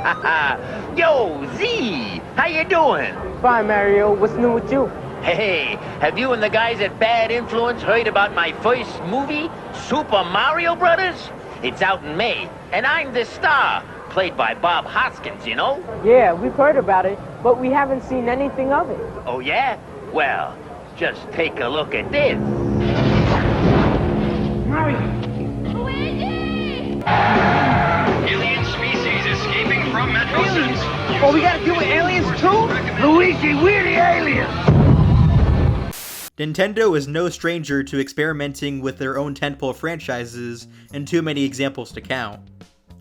Yo, Z, how you doing? Fine, Mario. What's new with you? Hey, have you and the guys at Bad Influence heard about my first movie, Super Mario Brothers? It's out in May, and I'm the star, played by Bob Hoskins, you know? Yeah, we've heard about it, but we haven't seen anything of it. Oh, yeah? Well, just take a look at this. Mario! Luigi! Alien species escaping from Metro Aliens? City. Oh, we gotta deal with aliens too? Luigi, we're the aliens! Nintendo is no stranger to experimenting with their own tentpole franchises, and too many examples to count.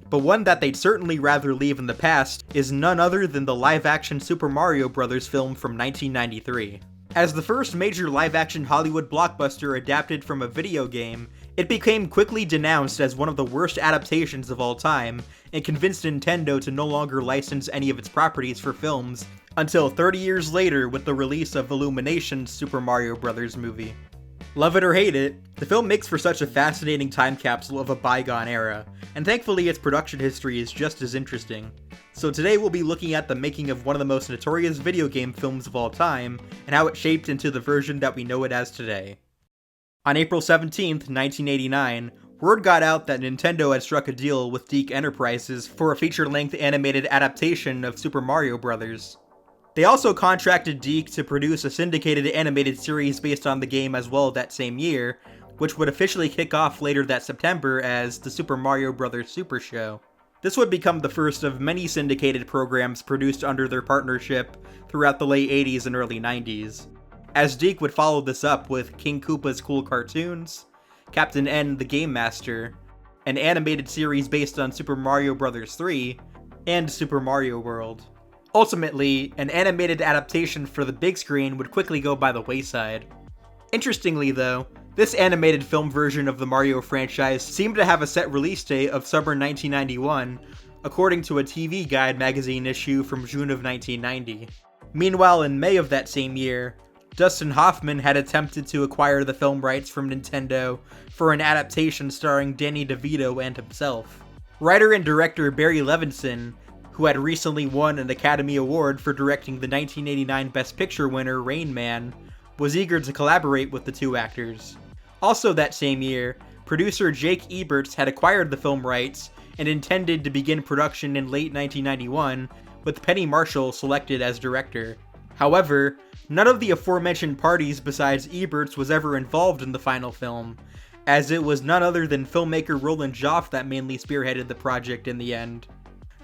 But one that they'd certainly rather leave in the past is none other than the live-action Super Mario Bros. Film from 1993. As the first major live-action Hollywood blockbuster adapted from a video game, it became quickly denounced as one of the worst adaptations of all time, and convinced Nintendo to no longer license any of its properties for films, until 30 years later with the release of Illumination's Super Mario Bros. Movie. Love it or hate it, the film makes for such a fascinating time capsule of a bygone era, and thankfully its production history is just as interesting. So today we'll be looking at the making of one of the most notorious video game films of all time, and how it shaped into the version that we know it as today. On April 17th, 1989, word got out that Nintendo had struck a deal with DiC Enterprises for a feature-length animated adaptation of Super Mario Bros. They also contracted DiC to produce a syndicated animated series based on the game as well that same year, which would officially kick off later that September as the Super Mario Bros. Super Show. This would become the first of many syndicated programs produced under their partnership throughout the late 80s and early 90s, as DiC would follow this up with King Koopa's Cool Cartoons, Captain N the Game Master, an animated series based on Super Mario Bros. 3, and Super Mario World. Ultimately, an animated adaptation for the big screen would quickly go by the wayside. Interestingly though, this animated film version of the Mario franchise seemed to have a set release date of summer 1991, according to a TV Guide magazine issue from June of 1990. Meanwhile, in May of that same year, Dustin Hoffman had attempted to acquire the film rights from Nintendo for an adaptation starring Danny DeVito and himself. Writer and director Barry Levinson, who had recently won an Academy Award for directing the 1989 Best Picture winner Rain Man, was eager to collaborate with the two actors. Also that same year, producer Jake Eberts had acquired the film rights and intended to begin production in late 1991, with Penny Marshall selected as director. However, none of the aforementioned parties besides Eberts was ever involved in the final film, as it was none other than filmmaker Roland Joff that mainly spearheaded the project in the end.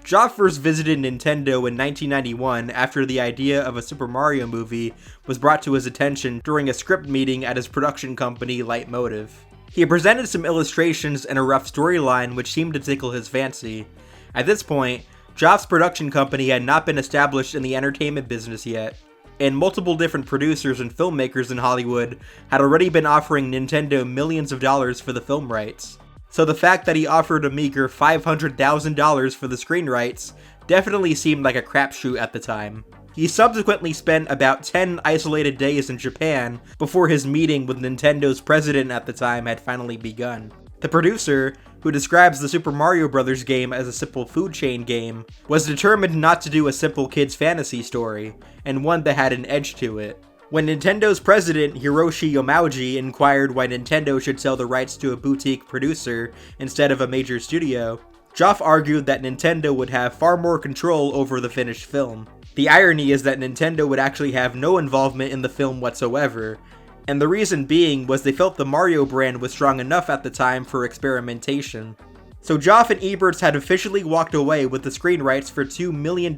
Joff first visited Nintendo in 1991 after the idea of a Super Mario movie was brought to his attention during a script meeting at his production company Leitmotiv. He presented some illustrations and a rough storyline which seemed to tickle his fancy. At this point, Joff's production company had not been established in the entertainment business yet, and multiple different producers and filmmakers in Hollywood had already been offering Nintendo millions of dollars for the film rights. So the fact that he offered a meager $500,000 for the screen rights definitely seemed like a crapshoot at the time. He subsequently spent about 10 isolated days in Japan before his meeting with Nintendo's president at the time had finally begun. The producer, who describes the Super Mario Bros. Game as a simple food chain game, was determined not to do a simple kid's fantasy story, and one that had an edge to it. When Nintendo's president Hiroshi Yamauchi inquired why Nintendo should sell the rights to a boutique producer instead of a major studio, Joff argued that Nintendo would have far more control over the finished film. The irony is that Nintendo would actually have no involvement in the film whatsoever, and the reason being was they felt the Mario brand was strong enough at the time for experimentation. So Joff and Eberts had officially walked away with the screen rights for $2 million,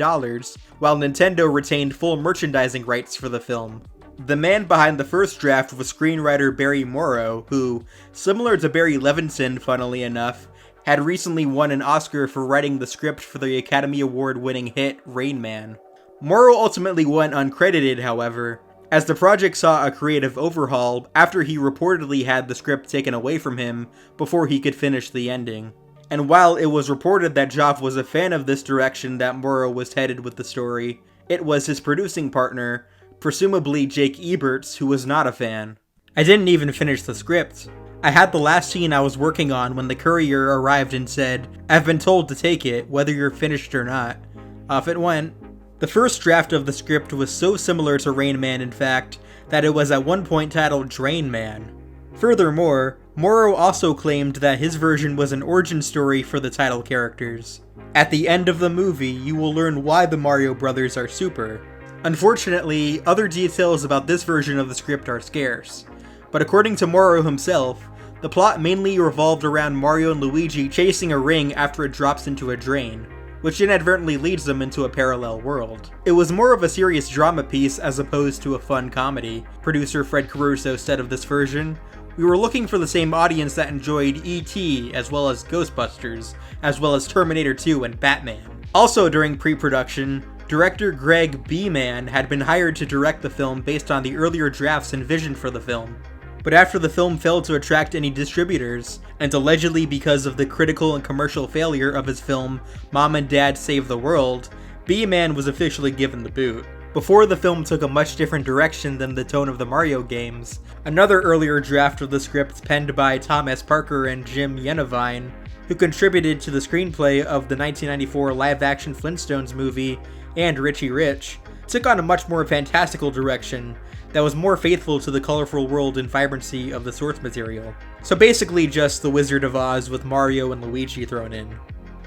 while Nintendo retained full merchandising rights for the film. The man behind the first draft was screenwriter Barry Morrow, who, similar to Barry Levinson funnily enough, had recently won an Oscar for writing the script for the Academy Award-winning hit Rain Man. Morrow ultimately went uncredited, however, as the project saw a creative overhaul after he reportedly had the script taken away from him before he could finish the ending. And while it was reported that Joff was a fan of this direction that Morrow was headed with the story, it was his producing partner, presumably Jake Eberts, who was not a fan. I didn't even finish the script. I had the last scene I was working on when the courier arrived and said, "I've been told to take it, whether you're finished or not." Off it went. The first draft of the script was so similar to Rain Man, in fact, that it was at one point titled Drain Man. Furthermore, Morrow also claimed that his version was an origin story for the title characters. At the end of the movie, you will learn why the Mario brothers are super. Unfortunately, other details about this version of the script are scarce, but according to Morrow himself, the plot mainly revolved around Mario and Luigi chasing a ring after it drops into a drain, which inadvertently leads them into a parallel world. It was more of a serious drama piece as opposed to a fun comedy, producer Fred Caruso said of this version. We were looking for the same audience that enjoyed E.T., as well as Ghostbusters, as well as Terminator 2 and Batman. Also during pre-production, director Greg B-Man had been hired to direct the film based on the earlier drafts envisioned for the film. But after the film failed to attract any distributors, and allegedly because of the critical and commercial failure of his film Mom and Dad Save the World, B-Man was officially given the boot. Before the film took a much different direction than the tone of the Mario games, another earlier draft of the script penned by Tom S. Parker and Jim Yenavine, who contributed to the screenplay of the 1994 live-action Flintstones movie and Richie Rich, took on a much more fantastical direction that was more faithful to the colorful world and vibrancy of the source material. So basically just The Wizard of Oz with Mario and Luigi thrown in.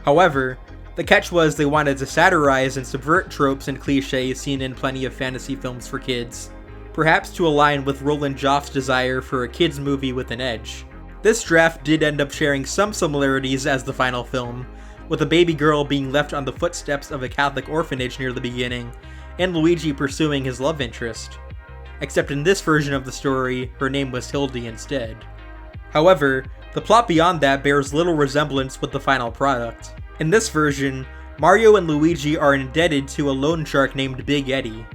However, the catch was they wanted to satirize and subvert tropes and cliches seen in plenty of fantasy films for kids, perhaps to align with Roland Joff's desire for a kids movie with an edge. This draft did end up sharing some similarities as the final film, with a baby girl being left on the footsteps of a Catholic orphanage near the beginning, and Luigi pursuing his love interest. Except in this version of the story, her name was Hildy instead. However, the plot beyond that bears little resemblance with the final product. In this version, Mario and Luigi are indebted to a loan shark named Big Eddie.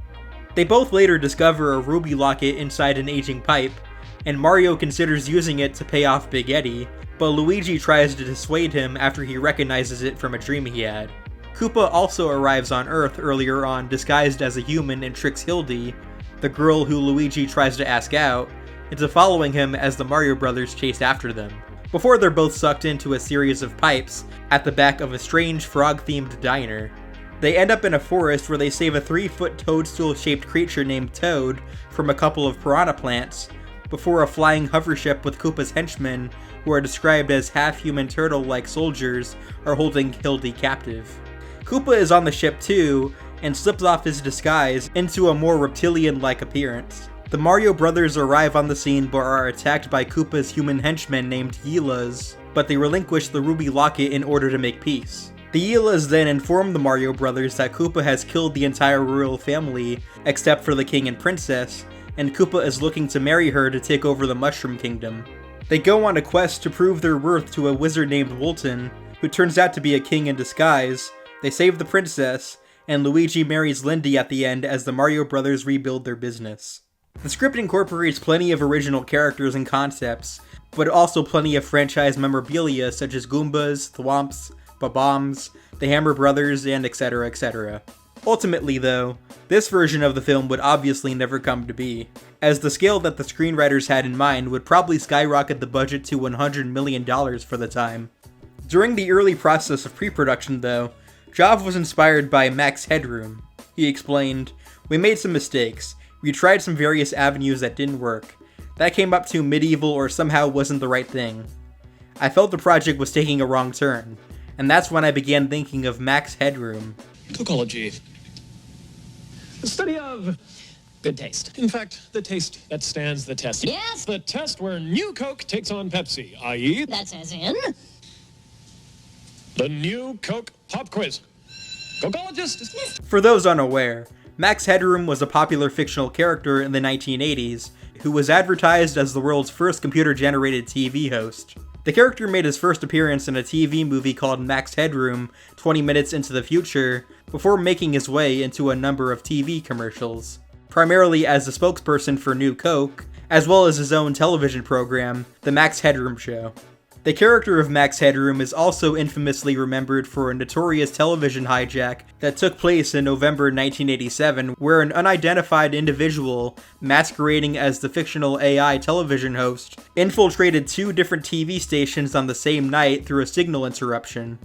They both later discover a ruby locket inside an aging pipe, and Mario considers using it to pay off Big Eddie, but Luigi tries to dissuade him after he recognizes it from a dream he had. Koopa also arrives on Earth earlier on disguised as a human and tricks Hildy, the girl who Luigi tries to ask out, into following him as the Mario brothers chase after them, before they're both sucked into a series of pipes at the back of a strange frog-themed diner. They end up in a forest where they save a 3-foot toadstool-shaped creature named Toad from a couple of piranha plants, before a flying hover ship with Koopa's henchmen, who are described as half-human turtle-like soldiers, are holding Hildy captive. Koopa is on the ship too, and slips off his disguise into a more reptilian-like appearance. The Mario brothers arrive on the scene but are attacked by Koopa's human henchmen named Yeelas, but they relinquish the ruby locket in order to make peace. The Yeelas then inform the Mario brothers that Koopa has killed the entire royal family, except for the king and princess, and Koopa is looking to marry her to take over the Mushroom Kingdom. They go on a quest to prove their worth to a wizard named Woolton, who turns out to be a king in disguise. They save the princess, and Luigi marries Lindy at the end as the Mario brothers rebuild their business. The script incorporates plenty of original characters and concepts, but also plenty of franchise memorabilia such as Goombas, Thwomps, Bob-ombs, the Hammer Brothers, and etc, etc. Ultimately though, this version of the film would obviously never come to be, as the scale that the screenwriters had in mind would probably skyrocket the budget to $100 million for the time. During the early process of pre-production though, Joff was inspired by Max Headroom. He explained, "We made some mistakes. We tried some various avenues that didn't work. That came up to medieval or somehow wasn't the right thing. I felt the project was taking a wrong turn, and that's when I began thinking of Max Headroom." Cocology. The study of good taste. In fact, the taste that stands the test. Yes. The test where New Coke takes on Pepsi, i.e. That's as in? the New Coke Pop Quiz. Cocologist. For those unaware, Max Headroom was a popular fictional character in the 1980s who was advertised as the world's first computer-generated TV host. The character made his first appearance in a TV movie called Max Headroom 20 Minutes into the Future, before making his way into a number of TV commercials, primarily as a spokesperson for New Coke, as well as his own television program, The Max Headroom Show. The character of Max Headroom is also infamously remembered for a notorious television hijack that took place in November 1987, where an unidentified individual, masquerading as the fictional AI television host, infiltrated 2 different TV stations on the same night through a signal interruption.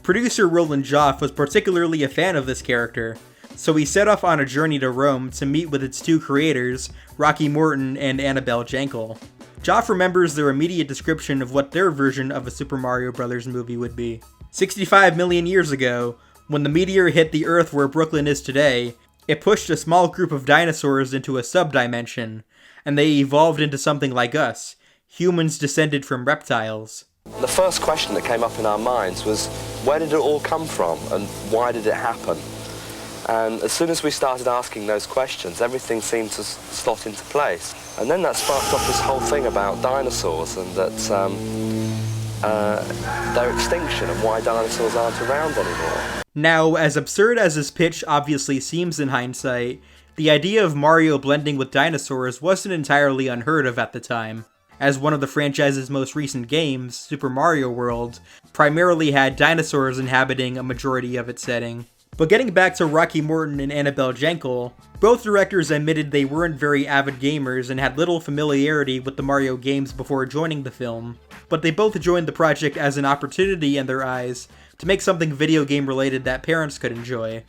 Producer Roland Joff was particularly a fan of this character, so he set off on a journey to Rome to meet with its two creators, Rocky Morton and Annabelle Jankel. Joff remembers their immediate description of what their version of a Super Mario Bros. Movie would be. 65 million years ago, when the meteor hit the Earth where Brooklyn is today, it pushed a small group of dinosaurs into a sub-dimension, and they evolved into something like us, humans descended from reptiles. The first question that came up in our minds was, where did it all come from and why did it happen? And as soon as we started asking those questions, everything seemed to slot into place. And then that sparked off this whole thing about dinosaurs and that their extinction and why dinosaurs aren't around anymore. Now, as absurd as this pitch obviously seems in hindsight, the idea of Mario blending with dinosaurs wasn't entirely unheard of at the time, as one of the franchise's most recent games, Super Mario World, primarily had dinosaurs inhabiting a majority of its setting. But getting back to Rocky Morton and Annabelle Jankel, both directors admitted they weren't very avid gamers and had little familiarity with the Mario games before joining the film, but they both joined the project as an opportunity in their eyes to make something video game related that parents could enjoy.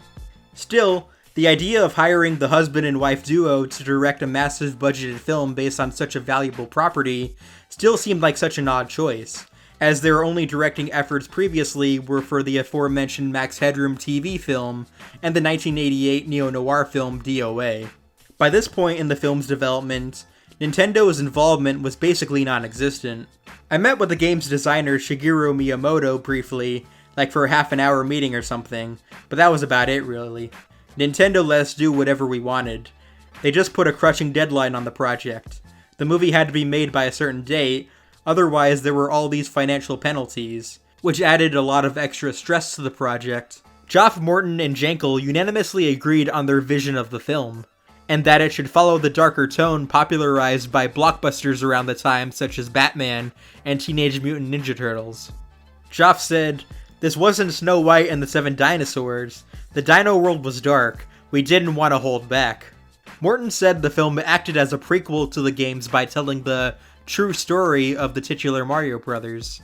Still, the idea of hiring the husband and wife duo to direct a massive budgeted film based on such a valuable property still seemed like such an odd choice, as their only directing efforts previously were for the aforementioned Max Headroom TV film and the 1988 neo-noir film DOA. By this point in the film's development, Nintendo's involvement was basically non-existent. I met with the game's designer Shigeru Miyamoto briefly, like for a half-an-hour meeting or something, but that was about it really. Nintendo let us do whatever we wanted. They just put a crushing deadline on the project. The movie had to be made by a certain date, otherwise there were all these financial penalties, which added a lot of extra stress to the project. Joff, Morton, and Jankel unanimously agreed on their vision of the film, and that it should follow the darker tone popularized by blockbusters around the time such as Batman and Teenage Mutant Ninja Turtles. Joff said, "This wasn't Snow White and the Seven Dinosaurs. The dino world was dark. We didn't want to hold back." Morton said the film acted as a prequel to the games by telling the true story of the titular Mario Brothers.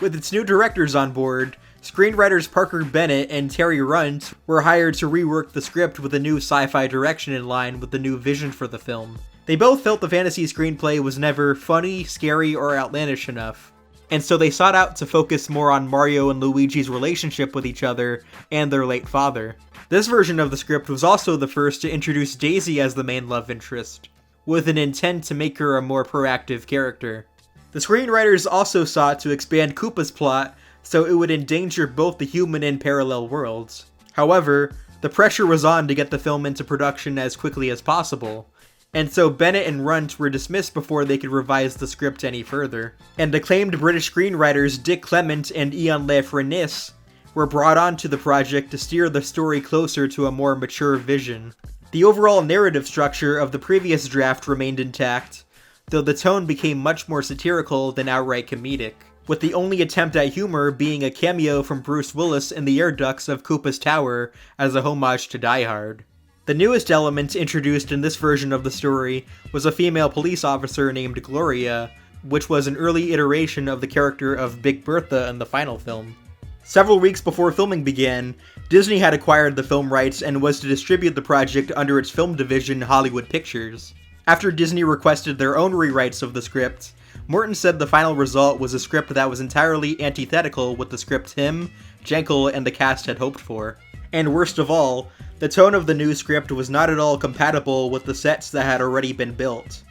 With its new directors on board, screenwriters Parker Bennett and Terry Runt were hired to rework the script with a new sci-fi direction in line with the new vision for the film. They both felt the fantasy screenplay was never funny, scary, or outlandish enough, and so they sought out to focus more on Mario and Luigi's relationship with each other and their late father. This version of the script was also the first to introduce Daisy as the main love interest, with an intent to make her a more proactive character. The screenwriters also sought to expand Koopa's plot so it would endanger both the human and parallel worlds. However, the pressure was on to get the film into production as quickly as possible, and so Bennett and Runt were dismissed before they could revise the script any further. And acclaimed British screenwriters Dick Clement and Ian Le Furness were brought onto the project to steer the story closer to a more mature vision. The overall narrative structure of the previous draft remained intact, though the tone became much more satirical than outright comedic, with the only attempt at humor being a cameo from Bruce Willis in the air ducts of Koopa's Tower as a homage to Die Hard. The newest element introduced in this version of the story was a female police officer named Gloria, which was an early iteration of the character of Big Bertha in the final film. Several weeks before filming began, Disney had acquired the film rights and was to distribute the project under its film division, Hollywood Pictures. After Disney requested their own rewrites of the script, Morton said the final result was a script that was entirely antithetical with the script him, Jankel, and the cast had hoped for. And worst of all, the tone of the new script was not at all compatible with the sets that had already been built.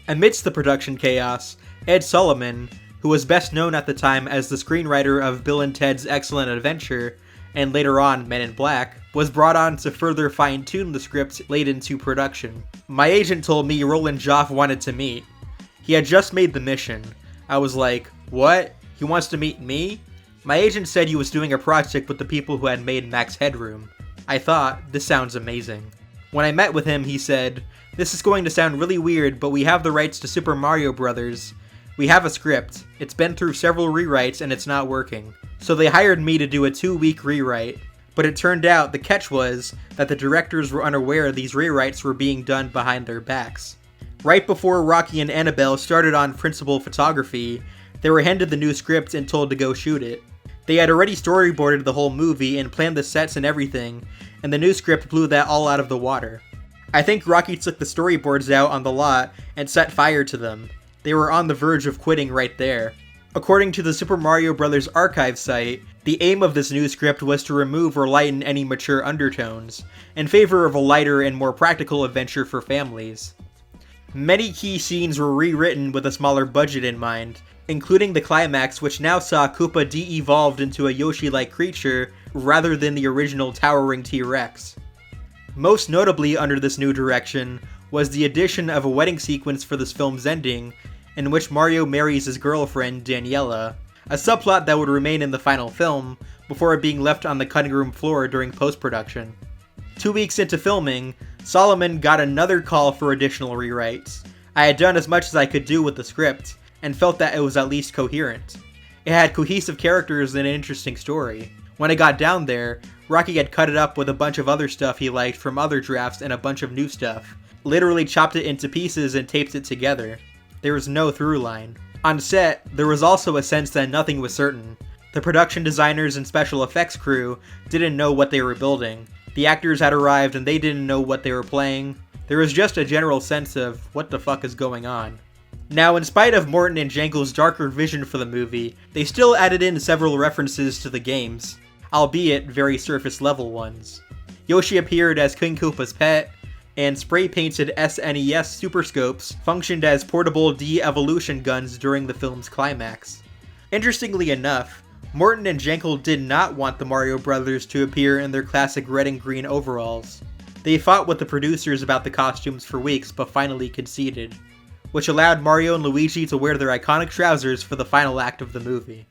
Amidst the production chaos, Ed Solomon, who was best known at the time as the screenwriter of Bill and Ted's Excellent Adventure, and later on Men in Black, was brought on to further fine-tune the script late into production. My agent told me Roland Joff wanted to meet. He had just made the mission. I was like, what? He wants to meet me? My agent said he was doing a project with the people who had made Max Headroom. I thought, this sounds amazing. When I met with him, he said, "This is going to sound really weird, but we have the rights to Super Mario Bros. We have a script. It's been through several rewrites and it's not working." So they hired me to do a 2-week rewrite. But it turned out the catch was that the directors were unaware these rewrites were being done behind their backs. Right before Rocky and Annabelle started on principal photography, they were handed the new script and told to go shoot it. They had already storyboarded the whole movie and planned the sets and everything, and the new script blew that all out of the water. I think Rocky took the storyboards out on the lot and set fire to them. They were on the verge of quitting right there. According to the Super Mario Bros. Archive site, the aim of this new script was to remove or lighten any mature undertones, in favor of a lighter and more practical adventure for families. Many key scenes were rewritten with a smaller budget in mind, including the climax, which now saw Koopa de-evolved into a Yoshi-like creature rather than the original towering T-Rex. Most notably under this new direction was the addition of a wedding sequence for this film's ending, in which Mario marries his girlfriend, Daniela, a subplot that would remain in the final film, before it being left on the cutting room floor during post-production. 2 weeks into filming, Solomon got another call for additional rewrites. I had done as much as I could do with the script, and felt that it was at least coherent. It had cohesive characters and an interesting story. When I got down there, Rocky had cut it up with a bunch of other stuff he liked from other drafts and a bunch of new stuff. Literally chopped it into pieces and taped it together. There was no through line. On set, there was also a sense that nothing was certain. The production designers and special effects crew didn't know what they were building. The actors had arrived and they didn't know what they were playing. There was just a general sense of, what the fuck is going on? Now, in spite of Morton and Jankel's darker vision for the movie, they still added in several references to the games, albeit very surface level ones. Yoshi appeared as King Koopa's pet, and spray-painted SNES Super Scopes functioned as portable de-evolution guns during the film's climax. Interestingly enough, Morton and Jankel did not want the Mario Brothers to appear in their classic red and green overalls. They fought with the producers about the costumes for weeks but finally conceded, which allowed Mario and Luigi to wear their iconic trousers for the final act of the movie.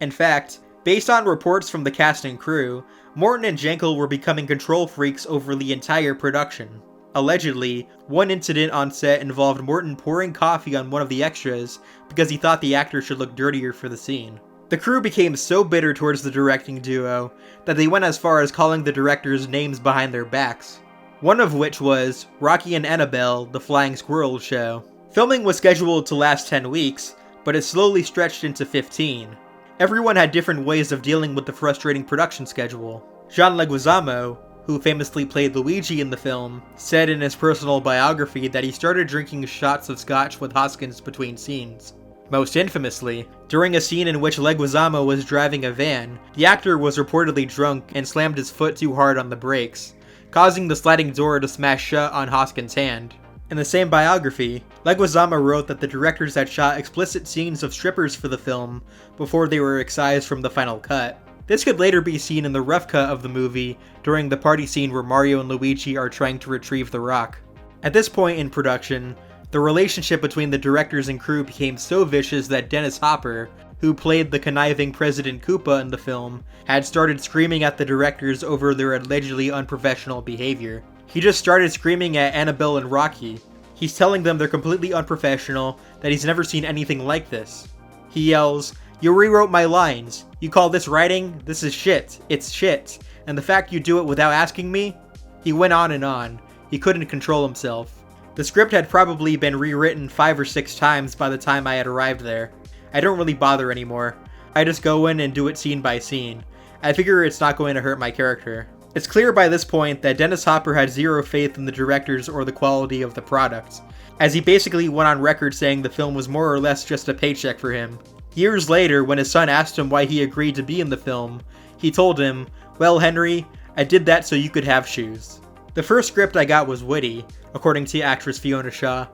In fact, based on reports from the cast and crew, Morton and Jankel were becoming control freaks over the entire production. Allegedly, one incident on set involved Morton pouring coffee on one of the extras because he thought the actor should look dirtier for the scene. The crew became so bitter towards the directing duo that they went as far as calling the directors names behind their backs. One of which was Rocky and Annabelle, the Flying Squirrel Show. Filming was scheduled to last 10 weeks, but it slowly stretched into 15. Everyone had different ways of dealing with the frustrating production schedule. John Leguizamo, who famously played Luigi in the film, said in his personal biography that he started drinking shots of scotch with Hoskins between scenes. Most infamously, during a scene in which Leguizamo was driving a van, the actor was reportedly drunk and slammed his foot too hard on the brakes, causing the sliding door to smash shut on Hoskins' hand. In the same biography, Leguizamo wrote that the directors had shot explicit scenes of strippers for the film before they were excised from the final cut. This could later be seen in the rough cut of the movie during the party scene where Mario and Luigi are trying to retrieve the rock. At this point in production, the relationship between the directors and crew became so vicious that Dennis Hopper, who played the conniving President Koopa in the film, had started screaming at the directors over their allegedly unprofessional behavior. He just started screaming at Annabelle and Rocky. He's telling them they're completely unprofessional, that he's never seen anything like this. He yells, "You rewrote my lines. You call this writing? This is shit. It's shit. And the fact you do it without asking me?" He went on and on. He couldn't control himself. The script had probably been rewritten 5 or 6 times by the time I had arrived there. I don't really bother anymore. I just go in and do it scene by scene. I figure it's not going to hurt my character. It's clear by this point that Dennis Hopper had zero faith in the directors or the quality of the product, as he basically went on record saying the film was more or less just a paycheck for him. Years later, when his son asked him why he agreed to be in the film, he told him, "Well, Henry, I did that so you could have shoes." The first script I got was witty, according to actress Fiona Shaw.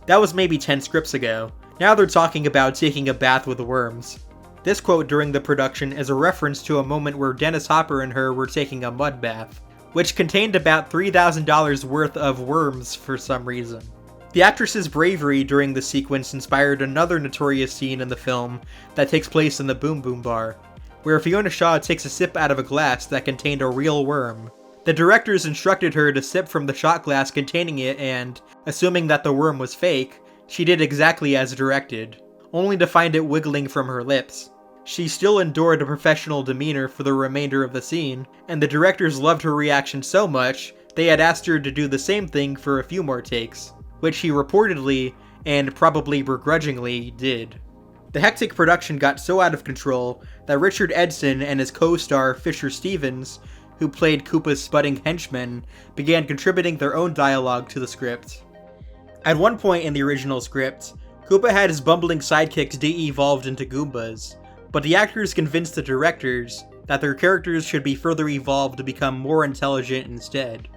That was maybe 10 scripts ago. Now they're talking about taking a bath with worms. This quote during the production is a reference to a moment where Dennis Hopper and her were taking a mud bath, which contained about $3,000 worth of worms for some reason. The actress's bravery during the sequence inspired another notorious scene in the film that takes place in the Boom Boom Bar, where Fiona Shaw takes a sip out of a glass that contained a real worm. The directors instructed her to sip from the shot glass containing it and, assuming that the worm was fake, she did exactly as directed, only to find it wiggling from her lips. She still endured a professional demeanor for the remainder of the scene, and the directors loved her reaction so much, they had asked her to do the same thing for a few more takes, which she reportedly, and probably begrudgingly, did. The hectic production got so out of control that Richard Edson and his co-star Fisher Stevens, who played Koopa's budding henchmen, began contributing their own dialogue to the script. At one point in the original script, Koopa had his bumbling sidekicks de-evolved into Goombas, but the actors convinced the directors that their characters should be further evolved to become more intelligent instead.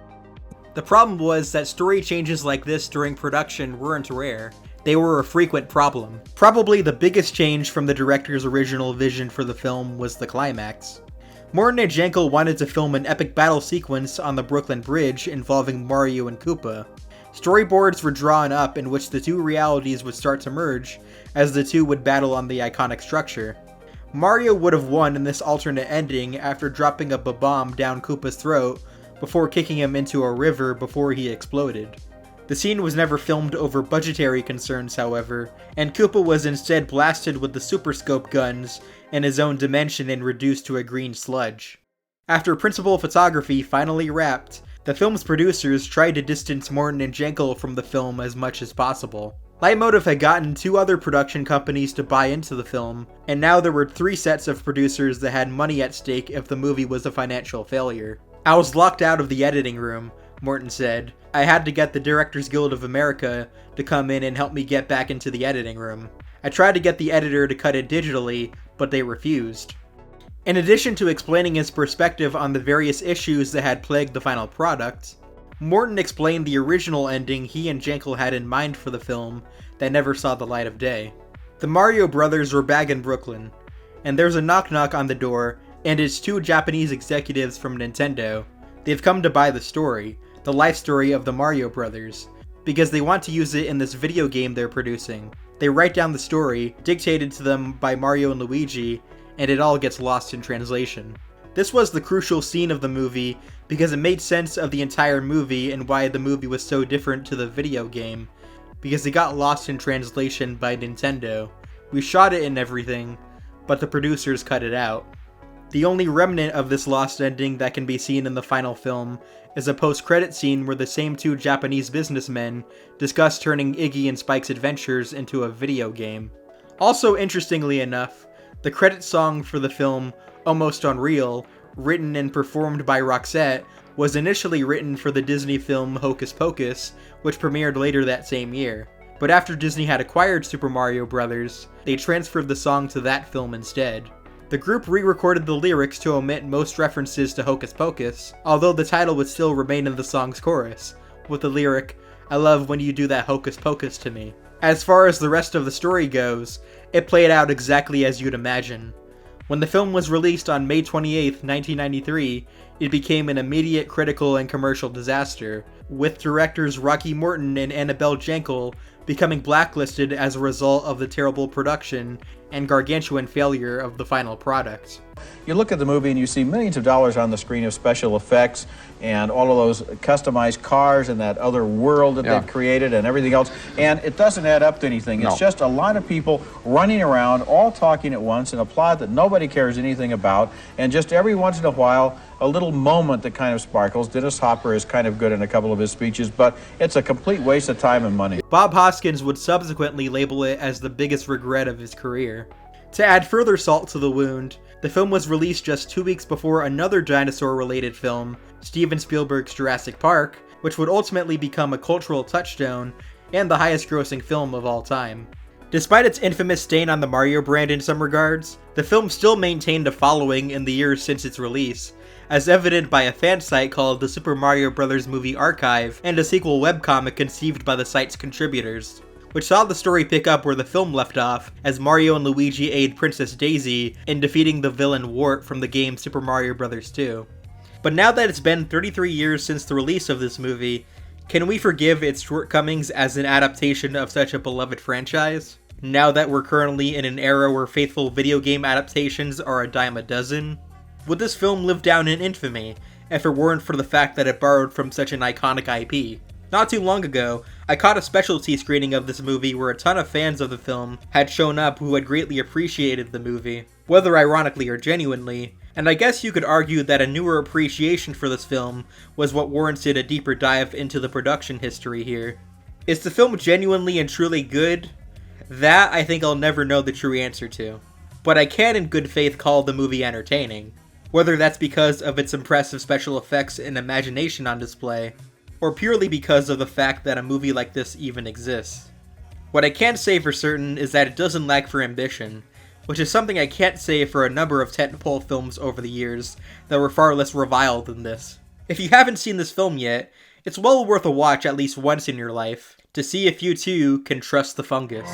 The problem was that story changes like this during production weren't rare. They were a frequent problem. Probably the biggest change from the director's original vision for the film was the climax. Morton and Jankel wanted to film an epic battle sequence on the Brooklyn Bridge involving Mario and Koopa. Storyboards were drawn up in which the two realities would start to merge as the two would battle on the iconic structure. Mario would have won in this alternate ending after dropping a bomb down Koopa's throat before kicking him into a river before he exploded. The scene was never filmed over budgetary concerns, however, and Koopa was instead blasted with the Super Scope guns in his own dimension and reduced to a green sludge. After principal photography finally wrapped, the film's producers tried to distance Morton and Jankel from the film as much as possible. Leitmotiv had gotten 2 other production companies to buy into the film, and now there were 3 sets of producers that had money at stake if the movie was a financial failure. "I was locked out of the editing room," Morton said. "I had to get the Directors Guild of America to come in and help me get back into the editing room. I tried to get the editor to cut it digitally, but they refused." In addition to explaining his perspective on the various issues that had plagued the final product, Morton explained the original ending he and Jankel had in mind for the film that never saw the light of day. The Mario brothers were back in Brooklyn, and there's a knock-knock on the door, and it's 2 Japanese executives from Nintendo. They've come to buy the story, the life story of the Mario brothers, because they want to use it in this video game they're producing. They write down the story, dictated to them by Mario and Luigi, and it all gets lost in translation. This was the crucial scene of the movie because it made sense of the entire movie and why the movie was so different to the video game, because it got lost in translation by Nintendo. We shot it and everything, but the producers cut it out. The only remnant of this lost ending that can be seen in the final film is a post-credit scene where the same 2 Japanese businessmen discuss turning Iggy and Spike's adventures into a video game. Also, interestingly enough, the credit song for the film, Almost Unreal, written and performed by Roxette, was initially written for the Disney film Hocus Pocus, which premiered later that same year. But after Disney had acquired Super Mario Bros., they transferred the song to that film instead. The group re-recorded the lyrics to omit most references to Hocus Pocus, although the title would still remain in the song's chorus, with the lyric, "I love when you do that Hocus Pocus to me." As far as the rest of the story goes, it played out exactly as you'd imagine. When the film was released on May 28, 1993, it became an immediate critical and commercial disaster, with directors Rocky Morton and Annabelle Jankel becoming blacklisted as a result of the terrible production and gargantuan failure of the final product. You look at the movie and you see millions of dollars on the screen of special effects and all of those customized cars and that other world that they've created and everything else, and it doesn't add up to anything. It's just a lot of people running around, all talking at once in a plot that nobody cares anything about, and just every once in a while, a little moment that kind of sparkles. Dennis Hopper is kind of good in a couple of his speeches, but it's a complete waste of time and money. Bob Hoskins would subsequently label it as the biggest regret of his career. To add further salt to the wound, the film was released just 2 weeks before another dinosaur-related film, Steven Spielberg's Jurassic Park, which would ultimately become a cultural touchstone and the highest-grossing film of all time. Despite its infamous stain on the Mario brand in some regards, the film still maintained a following in the years since its release, as evident by a fan site called the Super Mario Bros. Movie Archive and a sequel webcomic conceived by the site's contributors, which saw the story pick up where the film left off as Mario and Luigi aid Princess Daisy in defeating the villain Wart from the game Super Mario Bros. 2. But now that it's been 33 years since the release of this movie, can we forgive its shortcomings as an adaptation of such a beloved franchise? Now that we're currently in an era where faithful video game adaptations are a dime a dozen? Would this film live down in infamy if it weren't for the fact that it borrowed from such an iconic IP? Not too long ago, I caught a specialty screening of this movie where a ton of fans of the film had shown up who had greatly appreciated the movie, whether ironically or genuinely, and I guess you could argue that a newer appreciation for this film was what warranted a deeper dive into the production history here. Is the film genuinely and truly good? That I think I'll never know the true answer to. But I can in good faith call the movie entertaining, whether that's because of its impressive special effects and imagination on display, or purely because of the fact that a movie like this even exists. What I can say for certain is that it doesn't lack for ambition, which is something I can't say for a number of tentpole films over the years that were far less reviled than this. If you haven't seen this film yet, it's well worth a watch at least once in your life, to see if you too can trust the fungus.